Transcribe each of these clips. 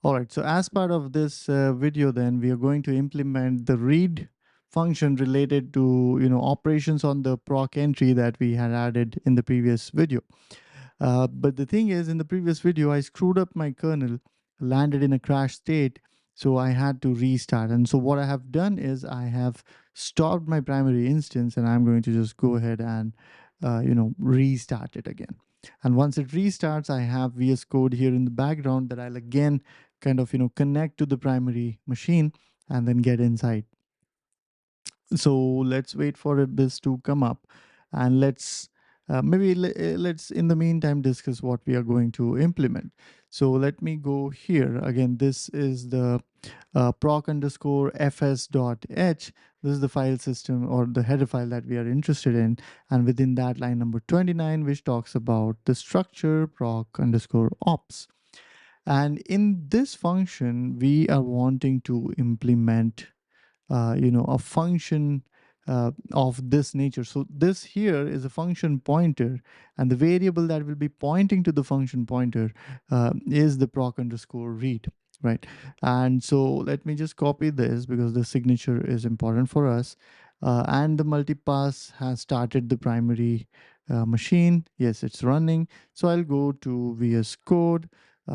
All right, so as part of this video, then we are going to implement the read function related to operations on the proc entry that we had added in the previous video. But the thing is, in the previous video, I screwed up my kernel, landed in a crash state, so I had to restart. And so what I have done is I have stopped my primary instance, and I'm going to just go ahead and restart it again. And once it restarts, I have VS Code here in the background that I'll again kind of connect to the primary machine and then get inside. So let's wait for this to come up, and let's in the meantime discuss what we are going to implement. So let me go here again. This is the proc underscore fs dot h. This is the file system or the header file that we are interested in, and within that line number 29, which talks about the structure proc underscore ops. And in this function we are wanting to implement a function of this nature. So this here is a function pointer, and the variable that will be pointing to the function pointer is the proc underscore read, right? And so let me just copy this because the signature is important for us. And the multipass has started the primary machine. Yes, it's running. So I'll go to VS Code,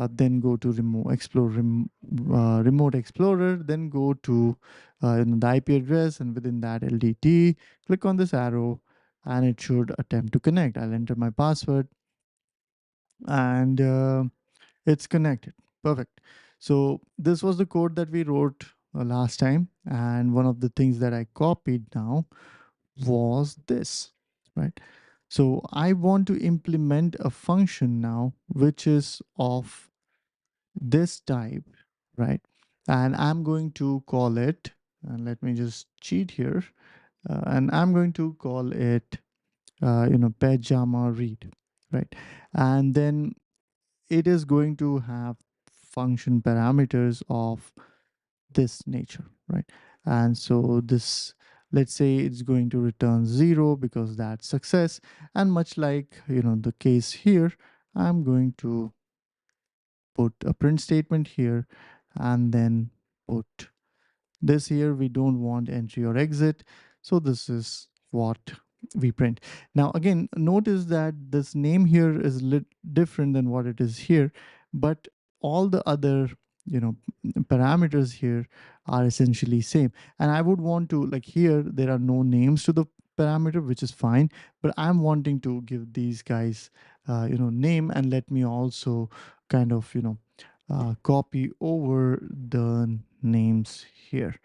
then go to Remote Explorer, then go to the IP address, and within that LDT, click on this arrow, and it should attempt to connect. I'll enter my password, and it's connected. Perfect. So this was the code that we wrote last time, and one of the things that I copied now was this, right? So I want to implement a function now which is of this type, right? And I'm going to call it, and let me just cheat here, and I'm going to call it, pajama read, right? And then it is going to have function parameters of this nature, right? And so this, let's say it's going to return 0 because that's success. And much like, the case here, I'm going to put a print statement here, and then put this here. We don't want entry or exit, so this is what we print. Now again, notice that this name here is different than what it is here, but all the other you know parameters here are essentially same. And I would want to, like, here there are no names to the parameter, which is fine, but I'm wanting to give these guys name. And let me also kind of copy over the names here,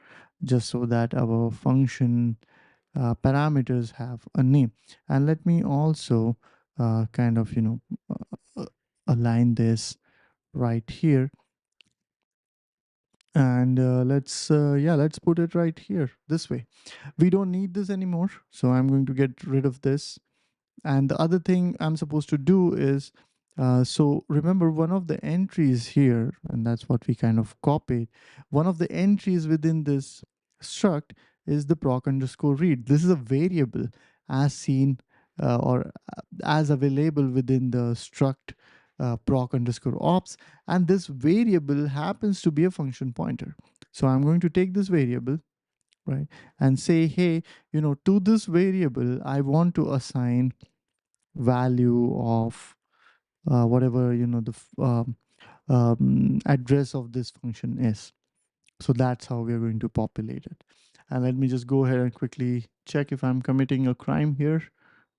just so that our function parameters have a name. And let me also kind of align this right here. And let's put it right here this way. We don't need this anymore, so I'm going to get rid of this. And the other thing I'm supposed to do is, so remember, one of the entries here, and that's what we kind of copied, one of the entries within this struct is the proc underscore read. This is a variable as seen or as available within the struct proc underscore ops. And this variable happens to be a function pointer. So I'm going to take this variable, right, and say, hey, to this variable, I want to assign value of whatever the address of this function is. So that's how we are going to populate it. And let me just go ahead and quickly check if I'm committing a crime here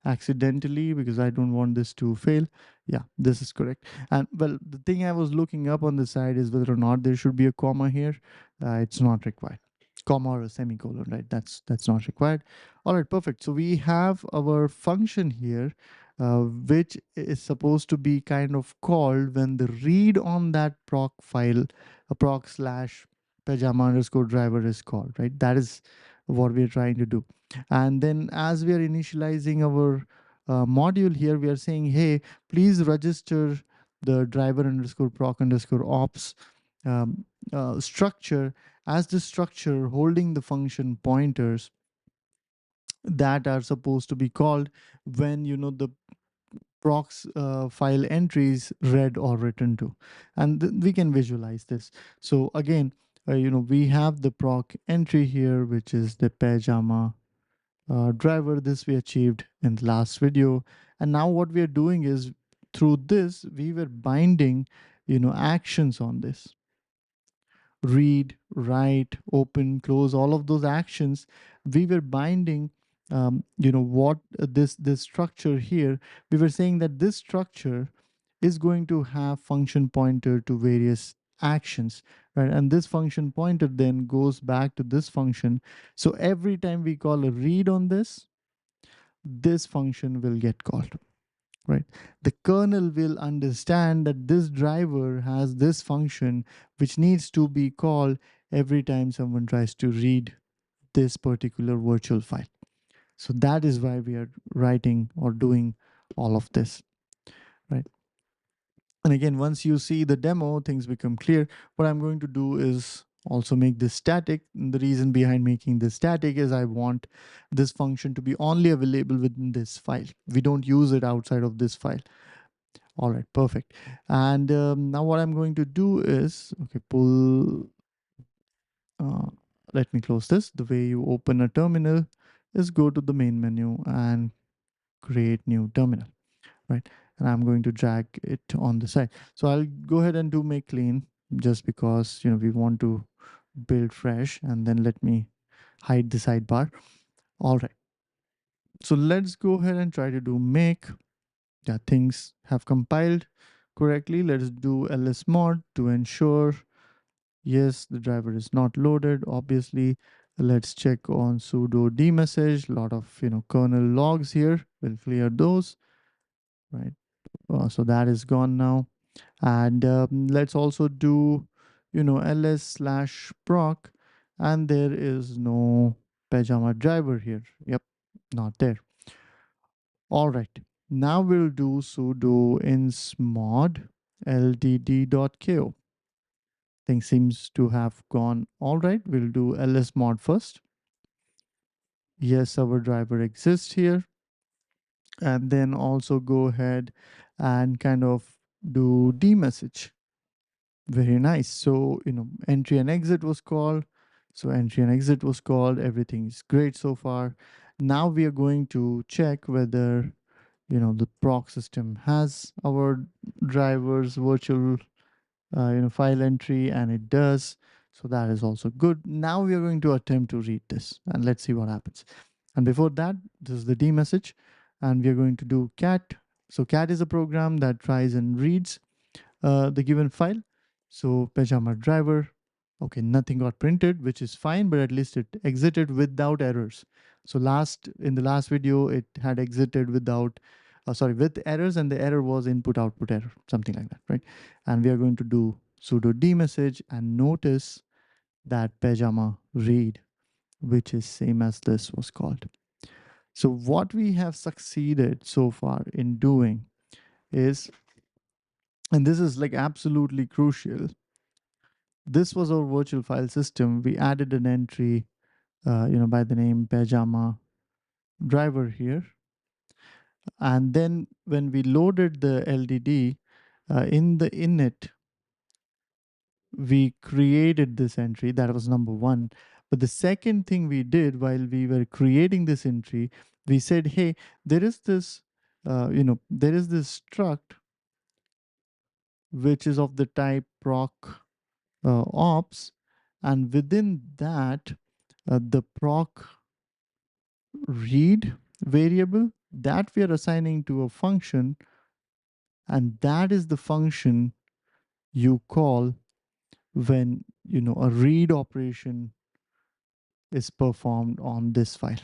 accidentally, because I don't want this to fail. Yeah, this is correct. And well, the thing I was looking up on the side is whether or not there should be a comma here. It's not required. Comma or a semicolon, right? That's not required. All right, perfect. So we have our function here, which is supposed to be kind of called when the read on that proc file, a proc slash pajama underscore driver is called, right? That is what we are trying to do. And then as we are initializing our module here, we are saying, hey, please register the driver underscore proc underscore ops um, structure as the structure holding the function pointers that are supposed to be called when the procs file entries read or written to, and we can visualize this. So again, we have the proc entry here, which is the pajama driver. This we achieved in the last video, and now what we are doing is, through this we were binding actions on this: read, write, open, close, all of those actions. We were binding what this structure here. We were saying that this structure is going to have function pointer to various actions, right? And this function pointer then goes back to this function. So every time we call a read on this function will get called, right? The kernel will understand that this driver has this function which needs to be called every time someone tries to read this particular virtual file. So that is why we are writing or doing all of this, right? And again, once you see the demo, things become clear. What I'm going to do is also make this static. And the reason behind making this static is I want this function to be only available within this file. We don't use it outside of this file. All right, perfect. And now what I'm going to do is, okay, uh, let me close this. The way you open a terminal is go to the main menu and create new terminal, right? And I'm going to drag it on the side. So I'll go ahead and do make clean, just because, we want to build fresh, and then let me hide the sidebar. All right. So let's go ahead and try to do make. Yeah, things have compiled correctly. Let's do ls mod to ensure yes, the driver is not loaded. Obviously, let's check on sudo dmessage. A lot of kernel logs here. We'll clear those, right? So that is gone now. And let's also do ls slash proc, and there is no pajama driver here. Yep, not there. All right. Now we'll do sudo insmod ldd.ko. Thing seems to have gone all right. We'll do ls mod first. Yes, our driver exists here. And then also go ahead and kind of do dmessage. Very nice. So, entry and exit was called. So entry and exit was called. Everything is great so far. Now we are going to check whether, the proc system has our driver's virtual file entry, and it does. So that is also good. Now we are going to attempt to read this, and let's see what happens. And before that, this is the D message, and we are going to do cat. So cat is a program that tries and reads the given file. So pajama driver, okay, nothing got printed, which is fine, but at least it exited without errors. So in the last video, it had exited without, sorry, with errors, and the error was input output error, something like that, right? And we are going to do sudo dmessage, and notice that pajama read, which is same as this was called. So what we have succeeded so far in doing is, and this is like absolutely crucial, this was our virtual file system. We added an entry, by the name pajama driver here. And then when we loaded the LDD in the init, we created this entry. That was number one. But the second thing we did while we were creating this entry, we said, hey, there is this, there is this struct which is of the type proc ops, and within that, the proc read variable that we are assigning to a function, and that is the function you call when a read operation is performed on this file.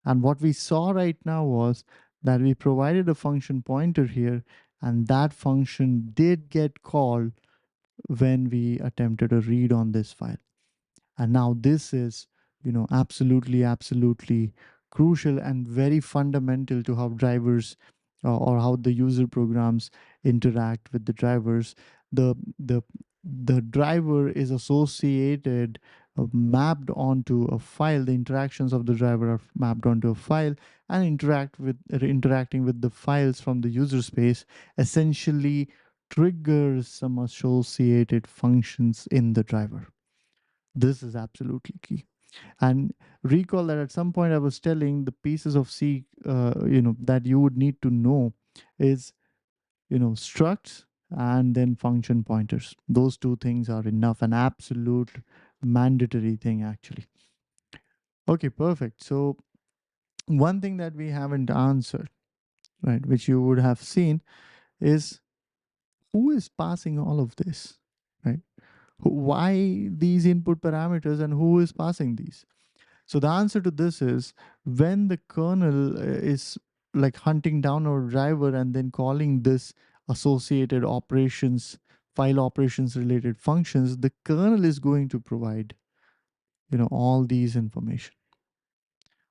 And what we saw right now was that we provided a function pointer here, and that function did get called when we attempted a read on this file. And now this is, absolutely crucial and very fundamental to how drivers or how the user programs interact with the drivers. The the the driver is associated mapped onto a file. The interactions of the driver are mapped onto a file, and interacting with the files from the user space essentially triggers some associated functions in the driver. This is absolutely key. And recall that at some point I was telling the pieces of C, that you would need to know is, structs and then function pointers. Those two things are enough, an absolute mandatory thing, actually. Okay, perfect. So, one thing that we haven't answered, right, which you would have seen, is who is passing all of this, right? Why these input parameters and who is passing these? So the answer to this is when the kernel is like hunting down our driver and then calling this associated operations, file operations related functions, the kernel is going to provide, all these information.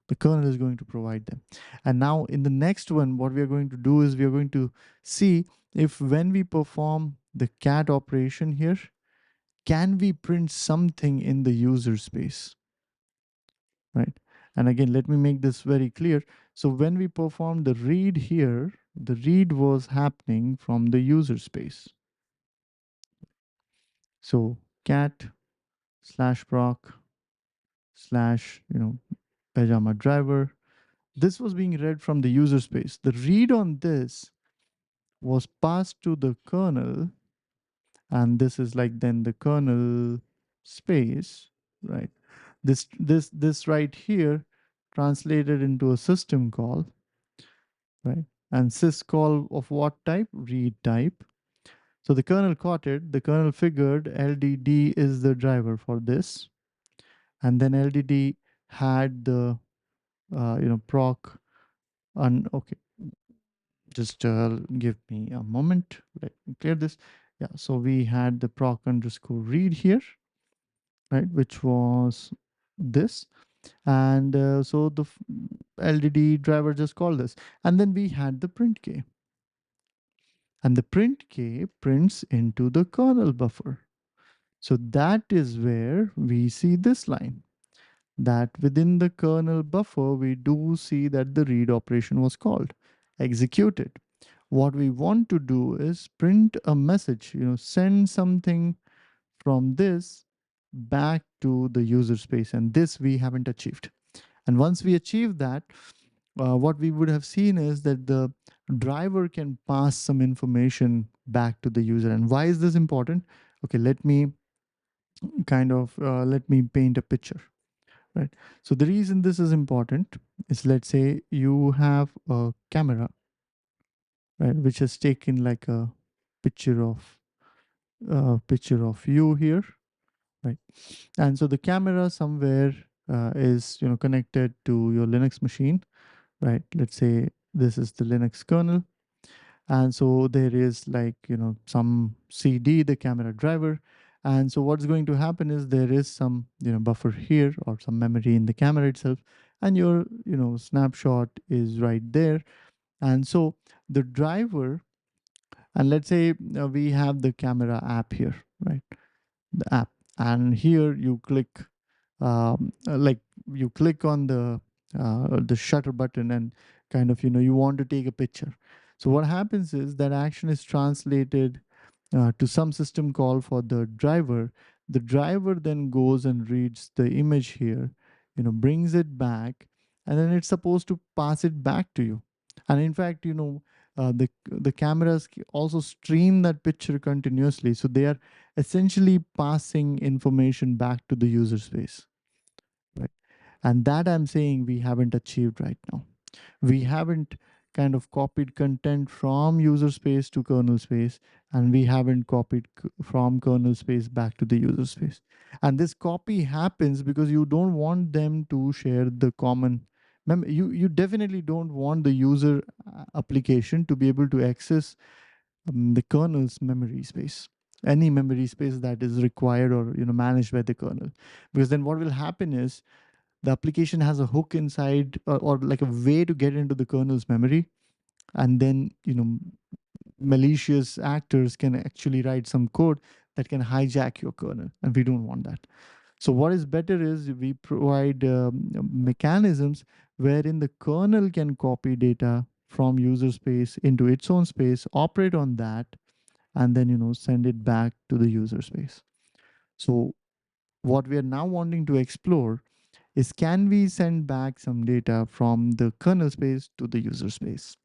The kernel is going to provide them. And now in the next one, what we are going to do is we are going to see if when we perform the cat operation here, can we print something in the user space, right? And again, let me make this very clear. So when we perform the read here, the read was happening from the user space. So cat slash proc slash, pajama driver. This was being read from the user space. The read on this was passed to the kernel, and this is like then the kernel space, right? This right here translated into a system call, right? And syscall of what type? Read type. So the kernel caught it. The kernel figured LDD is the driver for this, and then LDD had the proc. And okay, just give me a moment. Let me clear this. Yeah, so we had the proc underscore read here, right, which was this. And so the LDD driver just called this. And then we had the print k. And the print k prints into the kernel buffer. So that is where we see this line, that within the kernel buffer, we do see that the read operation was called, executed. What we want to do is print a message, send something from this back to the user space. And this we haven't achieved. And once we achieve that, what we would have seen is that the driver can pass some information back to the user. And why is this important? Okay, let me paint a picture, right? So the reason this is important is, let's say you have a camera, right, which has taken like a picture of you here, right? And so the camera somewhere is connected to your Linux machine, right? Let's say this is the Linux kernel. And so there is like, some CD, the camera driver. And so what's going to happen is there is some, buffer here or some memory in the camera itself. And your, snapshot is right there. And so the driver, and let's say we have the camera app here, right? The app. And here you click, like you click on the shutter button and kind of, you want to take a picture. So what happens is that action is translated to some system call for the driver. The driver then goes and reads the image here, brings it back, and then it's supposed to pass it back to you. And in fact, the cameras also stream that picture continuously, so they are essentially passing information back to the user space, right? And that I'm saying we haven't achieved right now. We haven't kind of copied content from user space to kernel space, and we haven't copied from kernel space back to the user space. And this copy happens because you don't want them to share the common you definitely don't want the user application to be able to access the kernel's memory space, any memory space that is required or managed by the kernel. Because then what will happen is the application has a hook inside, or like a way to get into the kernel's memory, and then malicious actors can actually write some code that can hijack your kernel, and we don't want that. So what is better is we provide mechanisms wherein the kernel can copy data from user space into its own space, operate on that, and then send it back to the user space. So what we are now wanting to explore is, can we send back some data from the kernel space to the user space?